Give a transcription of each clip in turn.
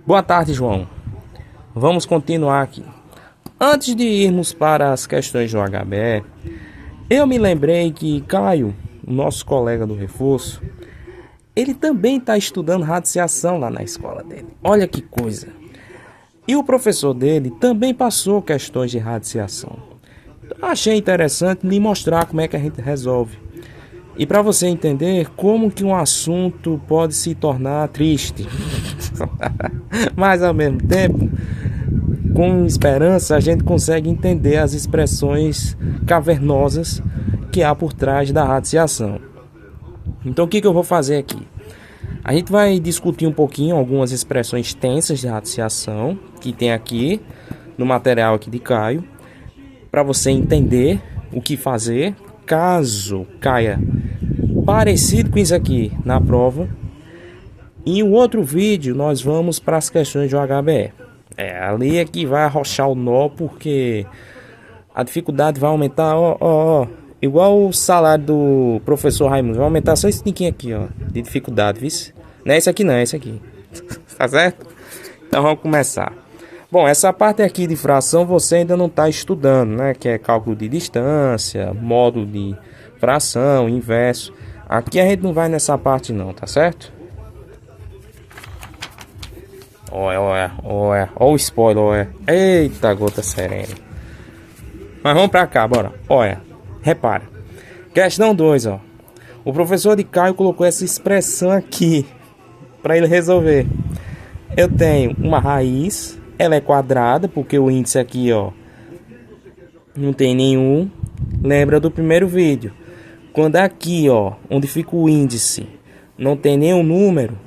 Boa tarde, João. Vamos continuar aqui. Antes de irmos para as questões do HBE, eu me lembrei que Caio, o nosso colega do reforço, ele também está estudando radiciação lá na escola dele. Olha que coisa. E o professor dele também passou questões de radiciação. Então, achei interessante lhe mostrar como é que a gente resolve. E para você entender como que um assunto pode se tornar triste. Mas ao mesmo tempo, com esperança, a gente consegue entender as expressões cavernosas que há por trás da radiciação. Então o que eu vou fazer aqui? A gente vai discutir um pouquinho algumas expressões tensas de radiciação que tem aqui no material aqui de Caio, para você entender o que fazer caso caia parecido com isso aqui na prova. E em um outro vídeo nós vamos para as questões do HBE. Ali é que vai arrochar o nó, porque a dificuldade vai aumentar, igual o salário do professor Raimundo, vai aumentar só esse tiquinho aqui, de dificuldade, viu? Não é esse aqui não, é esse aqui. Tá certo? Então vamos começar. Bom, essa parte aqui de fração você ainda não está estudando, né? Que é cálculo de distância, módulo de fração, inverso. Aqui a gente não vai nessa parte não, tá certo? Olha o spoiler, olha. Eita, gota serena. Mas vamos pra cá, bora. Olha, repara. Questão 2, ó. O professor de Caio colocou essa expressão aqui para ele resolver. Eu tenho uma raiz, ela é quadrada, porque o índice aqui, ó, não tem nenhum. Lembra do primeiro vídeo? Quando aqui, ó, onde fica o índice, não tem nenhum número,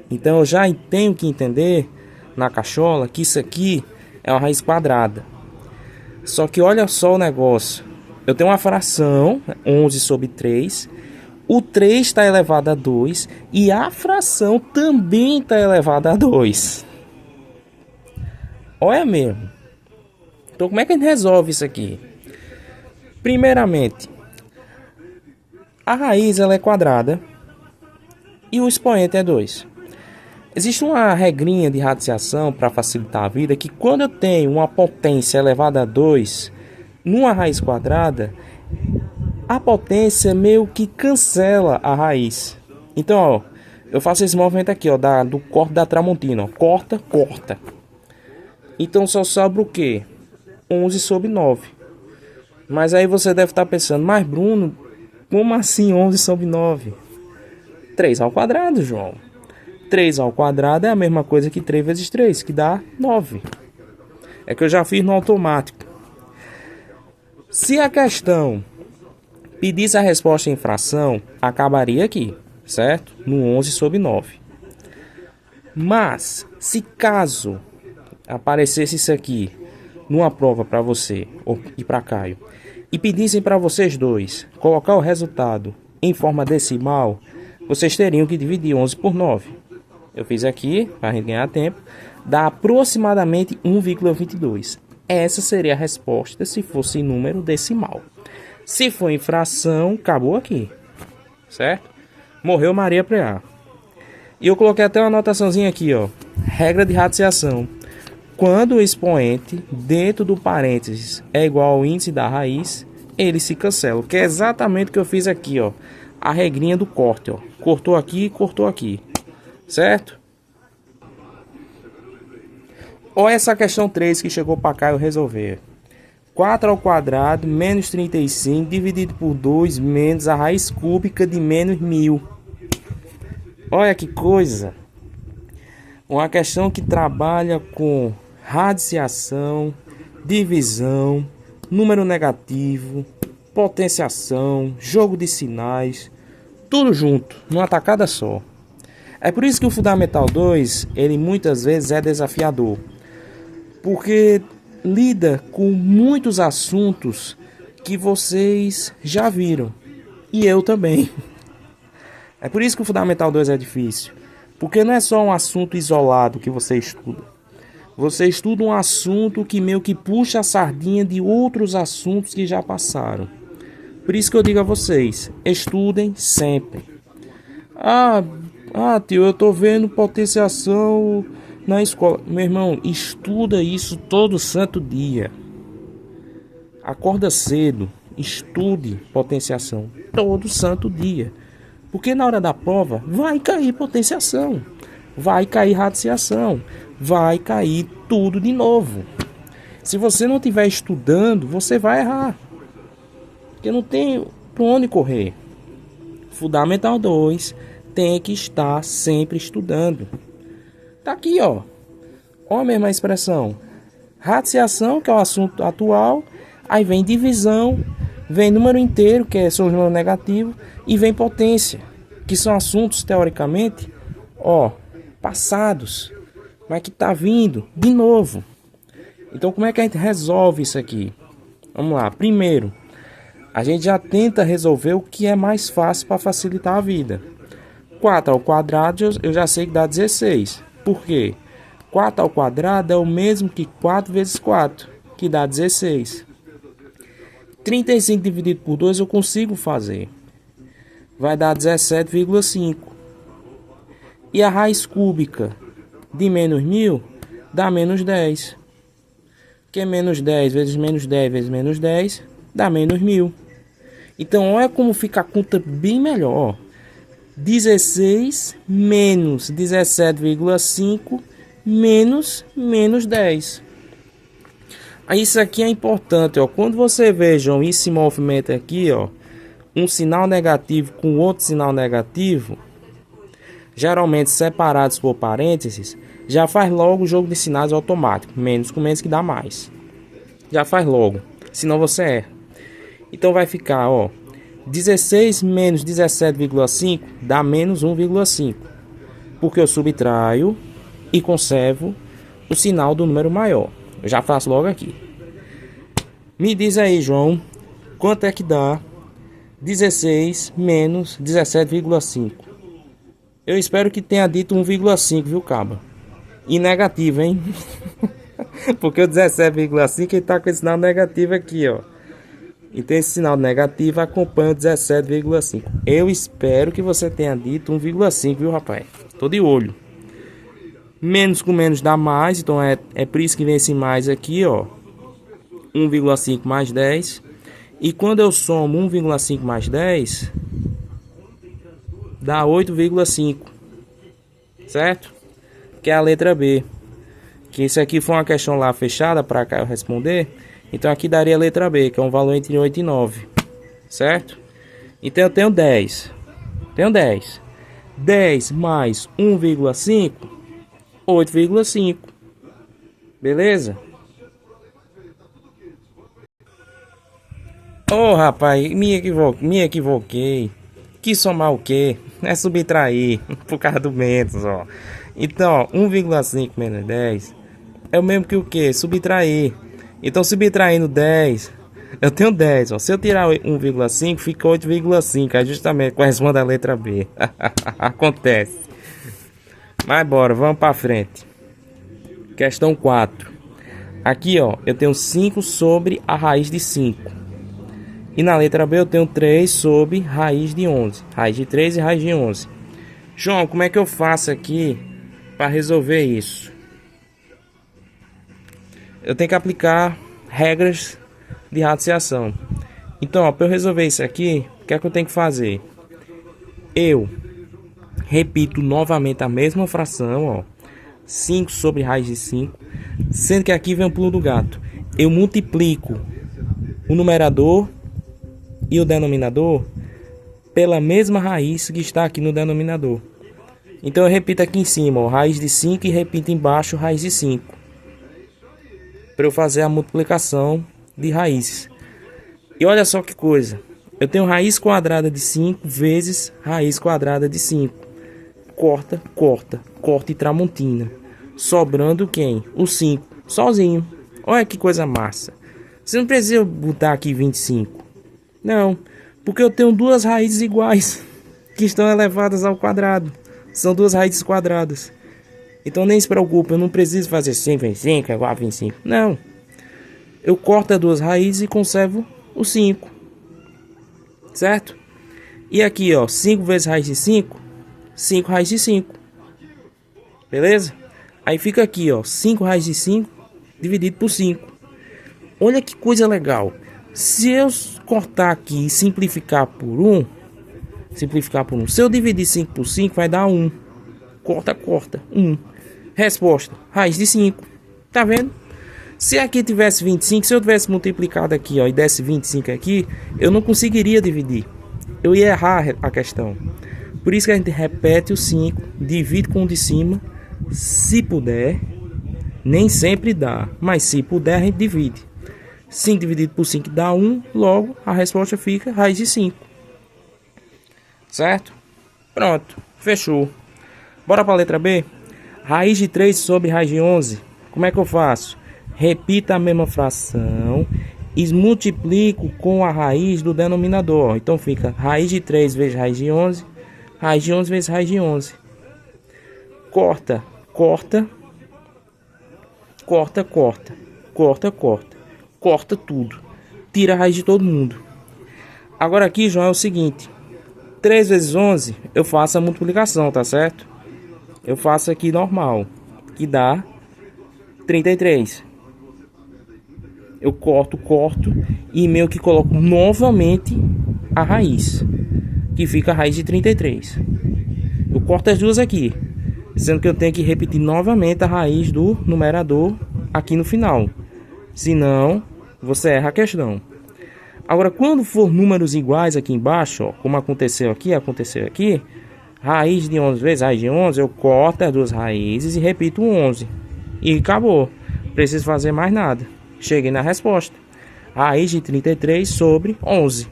então eu já tenho que entender na cachola que isso aqui é uma raiz quadrada. Só que olha só o negócio. Eu tenho uma fração, 11 sobre 3. O 3 está elevado a 2 e a fração também está elevada a 2. Olha mesmo. Então como é que a gente resolve isso aqui? Primeiramente, a raiz ela é quadrada e o expoente é 2. Existe uma regrinha de radiciação para facilitar a vida, que quando eu tenho uma potência elevada a 2 numa raiz quadrada, a potência meio que cancela a raiz. Então, ó, eu faço esse movimento aqui, ó, do corte da Tramontina, ó, corta. Então só sobra o quê? 11 sobre 9. Mas aí você deve estar pensando, mas Bruno, como assim 11 sobre 9? 3 ao quadrado, João. 3 ao quadrado é a mesma coisa que 3 vezes 3, que dá 9. É que eu já fiz no automático. Se a questão pedisse a resposta em fração, acabaria aqui, certo? No 11 sobre 9. Mas, se caso aparecesse isso aqui numa prova para você e para Caio, e pedissem para vocês dois colocar o resultado em forma decimal, vocês teriam que dividir 11 por 9. Eu fiz aqui, para a gente ganhar tempo, dá aproximadamente 1,22. Essa seria a resposta se fosse em número decimal. Se for em fração, acabou aqui, certo? Morreu Maria Preá. E eu coloquei até uma anotaçãozinha aqui, ó. Regra de radiciação. Quando o expoente dentro do parênteses é igual ao índice da raiz, ele se cancela. Que é exatamente o que eu fiz aqui, ó. A regrinha do corte, ó. Cortou aqui. Certo? Olha essa questão 3 que chegou para cá eu resolver. 4 ao quadrado menos 35 dividido por 2 menos a raiz cúbica de menos 1000. Olha que coisa. Uma questão que trabalha com radiciação, divisão, número negativo, potenciação, jogo de sinais, tudo junto, numa tacada só. É por isso que o Fundamental 2, ele muitas vezes é desafiador, porque lida com muitos assuntos que vocês já viram, e eu também. É por isso que o Fundamental 2 é difícil, porque não é só um assunto isolado que você estuda. Você estuda um assunto que meio que puxa a sardinha de outros assuntos que já passaram. Por isso que eu digo a vocês, estudem sempre. Ah, tio, eu tô vendo potenciação na escola. Meu irmão, estuda isso todo santo dia. Acorda cedo, estude potenciação todo santo dia. Porque na hora da prova vai cair potenciação, vai cair radiciação, vai cair tudo de novo. Se você não estiver estudando, você vai errar. Porque não tem para onde correr. Fundamental 2 tem que estar sempre estudando. Tá aqui, ó. Ó a mesma expressão. Radiciação, que é o assunto atual. Aí vem divisão, vem número inteiro, que são os números negativos, e vem potência, que são assuntos, teoricamente, ó, passados, mas que tá vindo de novo. Então, como é que a gente resolve isso aqui? Vamos lá. Primeiro, a gente já tenta resolver o que é mais fácil para facilitar a vida. 4 ao quadrado eu já sei que dá 16. Por quê? 4 ao quadrado é o mesmo que 4 vezes 4, que dá 16. 35 dividido por 2 eu consigo fazer. Vai dar 17,5. E a raiz cúbica de menos 1000 dá menos 10. Que é menos 10 vezes menos 10 vezes menos 10 dá menos 1000. Então olha como fica a conta bem melhor. 16 menos 17,5 menos 10. Isso aqui é importante, ó. Quando você vejam esse movimento aqui, ó, um sinal negativo com outro sinal negativo, geralmente separados por parênteses, já faz logo o jogo de sinais automático. Menos com menos que dá mais. Já faz logo, senão você erra. Então vai ficar, ó, 16 menos 17,5 dá menos 1,5. Porque eu subtraio e conservo o sinal do número maior. Eu já faço logo aqui. Me diz aí, João, quanto é que dá 16 menos 17,5? Eu espero que tenha dito 1,5, viu, caba? E negativo, hein? Porque o 17,5 ele tá com esse sinal negativo aqui, ó. Então esse sinal negativo acompanha o 17,5. Eu espero que você tenha dito 1,5, viu, rapaz? Tô de olho. Menos com menos dá mais, então é por isso que vem esse mais aqui, ó. 1,5 mais 10. E quando eu somo 1,5 mais 10, dá 8,5. Certo? Que é a letra B. Que isso aqui foi uma questão lá fechada para cá eu responder. Então aqui daria a letra B, que é um valor entre 8 e 9. Certo? Então eu tenho 10. Tenho 10. 10 mais 1,5, 8,5. Beleza? Ô, rapaz, me equivoquei. Quis somar o quê? É subtrair, por causa do menos, ó. Então, 1,5 menos 10 é o mesmo que o quê? Subtrair. Então, subtraindo 10, eu tenho 10, ó. Se eu tirar 1,5, fica 8,5. Aí justamente corresponde à letra B. Acontece. Mas bora, vamos pra frente. Questão 4. Aqui, ó, eu tenho 5 sobre a raiz de 5. E na letra B eu tenho 3 sobre raiz de 11. Raiz de 3 e raiz de 11. João, como é que eu faço aqui para resolver isso? Eu tenho que aplicar regras de radiciação. Então, para eu resolver isso aqui, o que é que eu tenho que fazer? Eu repito novamente a mesma fração, ó. 5 sobre raiz de 5. Sendo que aqui vem o pulo do gato. Eu multiplico o numerador e o denominador pela mesma raiz que está aqui no denominador. Então eu repito aqui em cima, ó, raiz de 5 e repito embaixo raiz de 5. Para eu fazer a multiplicação de raízes. E olha só que coisa. Eu tenho raiz quadrada de 5 vezes raiz quadrada de 5. Corta, corta, corta e tramontina. Sobrando quem? O 5. Sozinho. Olha que coisa massa. Você não precisa botar aqui 25. Não, porque eu tenho duas raízes iguais que estão elevadas ao quadrado. São duas raízes quadradas. Então nem se preocupe, eu não preciso fazer 5 vezes 5 é igual a 25. Não. Eu corto as duas raízes e conservo o 5. Certo? E aqui, ó, 5 vezes raiz de 5 5 raiz de 5. Beleza? Aí fica aqui, ó, 5 raiz de 5 dividido por 5. Olha que coisa legal. Se eu cortar aqui e simplificar por 1, se eu dividir 5 por 5, vai dar 1. Corta, 1. Resposta, raiz de 5. Tá vendo? Se aqui tivesse 25, se eu tivesse multiplicado aqui, ó, e desse 25 aqui, eu não conseguiria dividir. Eu ia errar a questão. Por isso que a gente repete o 5, divide com o de cima, se puder. Nem sempre dá, mas se puder a gente divide. 5 dividido por 5 dá 1, logo a resposta fica raiz de 5. Certo? Pronto, fechou. Bora para a letra B? Raiz de 3 sobre raiz de 11. Como é que eu faço? Repita a mesma fração e multiplico com a raiz do denominador. Então fica raiz de 3 vezes raiz de 11. Raiz de 11 vezes raiz de 11. Corta. Corta tudo. Tira a raiz de todo mundo. Agora aqui, João, é o seguinte. 3 vezes 11, eu faço a multiplicação, tá certo? Eu faço aqui normal, que dá 33. Eu corto e meio que coloco novamente a raiz, que fica a raiz de 33. Eu corto as duas aqui, sendo que eu tenho que repetir novamente a raiz do numerador aqui no final. Senão, você erra a questão. Agora, quando for números iguais aqui embaixo, ó, como aconteceu aqui, raiz de 11 vezes raiz de 11, eu corto as duas raízes e repito o 11. E acabou. Não preciso fazer mais nada. Cheguei na resposta. Raiz de 33 sobre 11.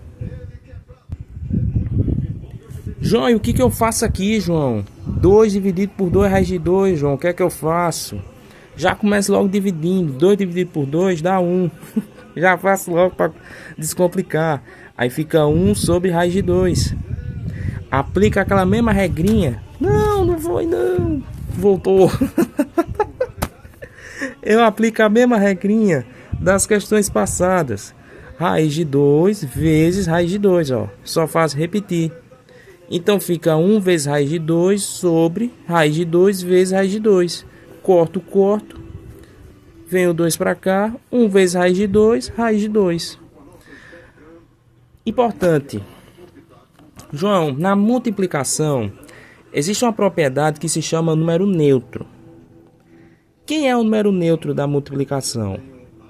João, e o que eu faço aqui, João? 2 dividido por 2 raiz de 2, João. O que é que eu faço? Já começo logo dividindo. 2 dividido por 2 dá 1. Já faço logo para descomplicar. Aí fica 1 sobre raiz de 2. Aplica aquela mesma regrinha. Não foi não. Voltou. Eu aplico a mesma regrinha das questões passadas. Raiz de 2 vezes raiz de 2, ó. Só faço repetir. Então fica 1 vezes raiz de 2 sobre raiz de 2 vezes raiz de 2. Corto. Vem o 2 para cá. 1 vezes raiz de 2, raiz de 2. Importante. João, na multiplicação, existe uma propriedade que se chama número neutro. Quem é o número neutro da multiplicação?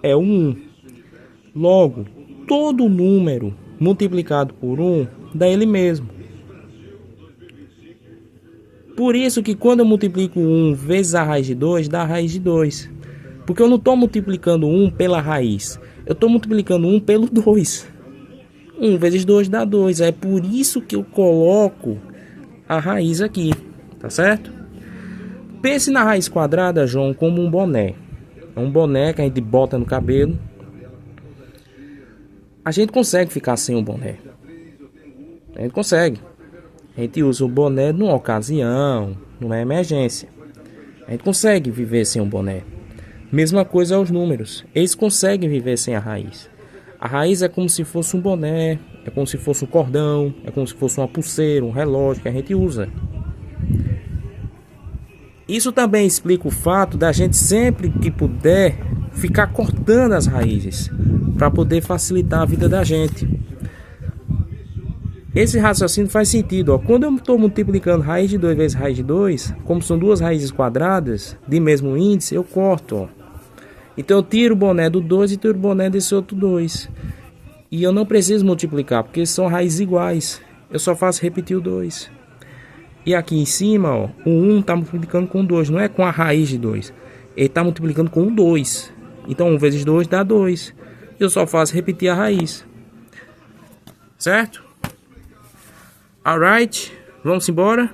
É o 1. Logo, todo número multiplicado por 1 dá ele mesmo. Por isso que quando eu multiplico 1 vezes a raiz de 2, dá a raiz de 2. Porque eu não estou multiplicando 1 pela raiz. Eu estou multiplicando 1 pelo 2. 1 vezes 2 dá 2. É por isso que eu coloco a raiz aqui. Tá certo? Pense na raiz quadrada, João, como um boné. É um boné que a gente bota no cabelo. A gente consegue ficar sem o boné. A gente consegue. A gente usa o boné numa ocasião, numa emergência. A gente consegue viver sem o boné. Mesma coisa aos números. Eles conseguem viver sem a raiz. A raiz é como se fosse um boné, é como se fosse um cordão, é como se fosse uma pulseira, um relógio que a gente usa. Isso também explica o fato da gente sempre que puder ficar cortando as raízes para poder facilitar a vida da gente. Esse raciocínio faz sentido, ó. Quando eu estou multiplicando raiz de 2 vezes raiz de 2, como são duas raízes quadradas de mesmo índice, eu corto, ó. Então eu tiro o boné do 2 e tiro o boné desse outro 2. E eu não preciso multiplicar, porque são raízes iguais. Eu só faço repetir o 2. E aqui em cima, ó, o 1 está multiplicando com o 2, não é com a raiz de 2. Ele está multiplicando com o 2. Então 1 vezes 2 dá 2. Eu só faço repetir a raiz. Certo? Alright, vamos embora.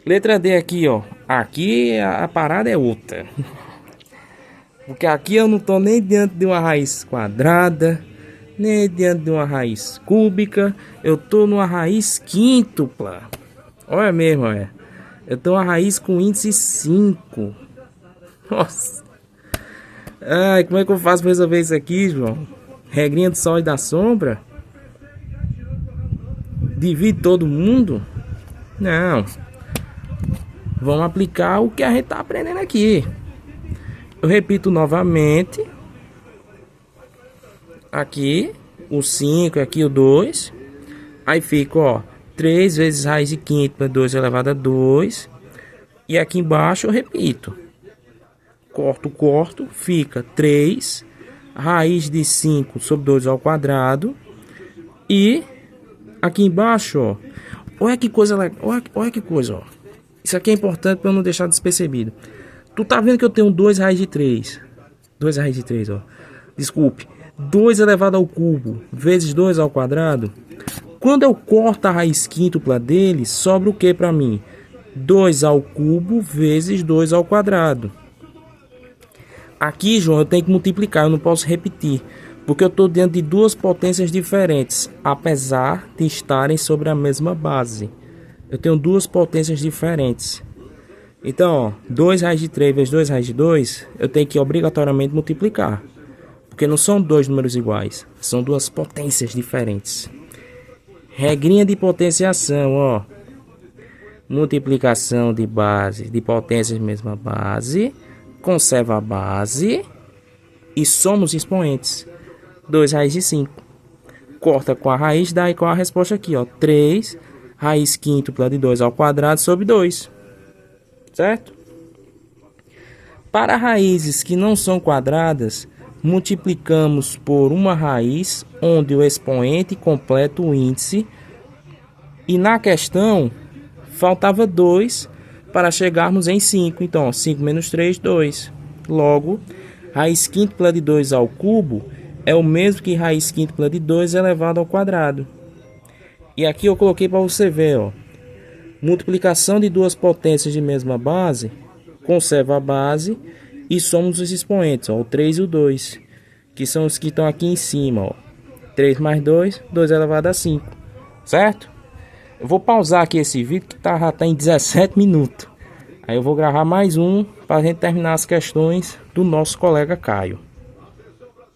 Letra D aqui, ó. Aqui a parada é outra. Porque aqui eu não tô nem diante de uma raiz quadrada, nem diante de uma raiz cúbica. Eu tô numa raiz quíntupla. Olha mesmo, olha. Eu tô uma raiz com índice 5. Nossa. Ai, como é que eu faço para resolver isso aqui, João? Regrinha do sol e da sombra? Divide todo mundo? Não. Vamos aplicar o que a gente tá aprendendo aqui. Eu repito novamente. Aqui, o 5, aqui o 2. Aí fica, ó, 3 vezes raiz de quíntupla de 2 elevado a 2. E aqui embaixo eu repito. Corto, fica 3 raiz de 5 sobre 2 ao quadrado. E aqui embaixo, ó, olha que coisa legal, olha que coisa, ó. Isso aqui é importante para eu não deixar despercebido. Tu tá vendo que eu tenho 2 raiz de 3. 2 raiz de 3, ó. Desculpe. 2 elevado ao cubo vezes 2 ao quadrado. Quando eu corto a raiz quíntupla dele, sobra o que para mim? 2 ao cubo vezes 2 ao quadrado. Aqui, João, eu tenho que multiplicar, eu não posso repetir. Porque eu estou dentro de duas potências diferentes, apesar de estarem sobre a mesma base. Eu tenho duas potências diferentes. Então, ó, 2 raiz de 3 vezes 2 raiz de 2, eu tenho que obrigatoriamente multiplicar. Porque não são dois números iguais, são duas potências diferentes. Regrinha de potenciação, ó. Multiplicação de base, de potências mesma base, conserva a base e soma os expoentes. 2 raiz de 5. Corta com a raiz, dá igual a resposta aqui, ó. 3 raiz quíntupla de 2 ao quadrado sobre 2. Certo? Para raízes que não são quadradas, multiplicamos por uma raiz onde o expoente completa o índice. E na questão, faltava 2 para chegarmos em 5. Então, 5 menos 3, 2. Logo, raiz quíntupla de 2 ao cubo é o mesmo que raiz quíntupla de 2 elevado ao quadrado. E aqui eu coloquei para você ver, ó. Multiplicação de duas potências de mesma base, conserva a base e somos os expoentes, ó, o 3 e o 2, que são os que estão aqui em cima, ó. 3 mais 2, 2 elevado a 5, certo? Eu vou pausar aqui esse vídeo que já está em 17 minutos. Aí eu vou gravar mais um para a gente terminar as questões do nosso colega Caio.